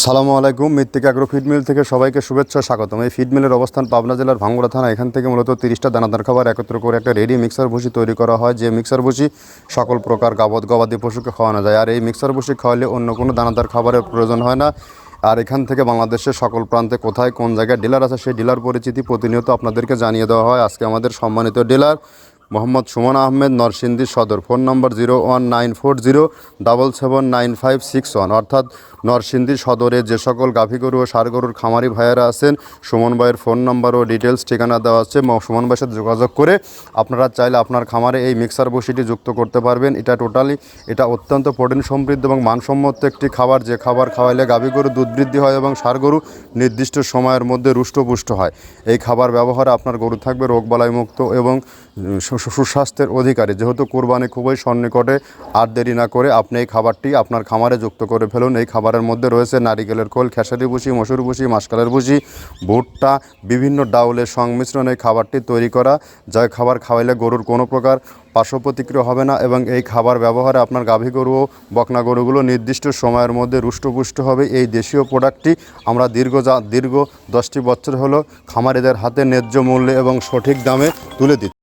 আসসালামু আলাইকুম। মৃত্তিকা অ্যাগ্রো ফিড মিল থেকে সবাইকে শুভেচ্ছা স্বাগতম। এই ফিড মিলের অবস্থান পাবনা জেলার ভাঙ্গুড়া থানা। এখান থেকে মূলত 30টা দানাদার খাবার একত্র করে একটা রেডি মিক্সার ভুসি তৈরি করা হয়, যে মিক্সার ভুসি সকল প্রকার গবাদি পশুকে খাওয়ানো যায়। আর এই মিক্সার ভুসি খাওয়ালে অন্য কোনো দানাদার খাবারের প্রয়োজন হয় না। আর এখান থেকে বাংলাদেশের সকল প্রান্তে কোথায় কোন জায়গায় ডিলার আছে সেই ডিলার পরিচিতি প্রতিনিয়ত আপনাদেরকে জানিয়ে দেওয়া হয়। আজকে আমাদের সম্মানিত ডিলার মোহাম্মদ সুমন আহমেদ, নরসিংদী সদর। ফোন নম্বর 01940779561, অর্থাৎ নরসিংদী সদরে যে সকল গাভী গরু ও ষাঁড় গরুর খামারি ভাইয়েরা আছেন, সুমন ভাইয়ের ফোন নম্বর ও ডিটেলস ঠিকানা দেওয়া আছে। সুমন ভাইয়ের সাথে যোগাযোগ করে আপনারা চাইলে আপনার খামারে এই মিক্সার বসিটি যুক্ত করতে পারবেন। এটা অত্যন্ত প্রোটিন সমৃদ্ধ এবং মানসম্মত একটি খাবার, যে খাবার খাওয়াইলে গাভী গরু দুধ বৃদ্ধি হয় এবং ষাঁড় গরু নির্দিষ্ট সময়ের মধ্যে রুষ্টপুষ্ট হয়। এই খাবার ব্যবহারে আপনার গরু থাকবে রোগবালাই মুক্ত এবং সুস্বাস্থ্যের অধিকারী। যেহেতু কোরবানি খুবই সন্নিকটে, আর দেরি না করে আপনি এই খাবারটি আপনার খামারে যুক্ত করে ফেলুন। এই খাবারের মধ্যে রয়েছে নারিকেলের খোল, খেসারি ভুসি, মসুর ভুসি, মাসকালের ভুসি, ভুট্টা, বিভিন্ন ডাউলের সংমিশ্রণে এই খাবারটি তৈরি করা, যা খাবার খাওয়াইলে গরুর কোনো প্রকার পার্শ্ব প্রতিক্রিয়া হবে না এবং এই খাবার ব্যবহারে আপনার গাভী গরু ও বকনা গরুগুলো নির্দিষ্ট সময়ের মধ্যে রুষ্টপুষ্ট হবে। এই দেশীয় প্রোডাক্টটি আমরা দীর্ঘ 10টি বছর হলো খামারিদের হাতে ন্যায্য মূল্যে এবং সঠিক দামে তুলে দিচ্ছি।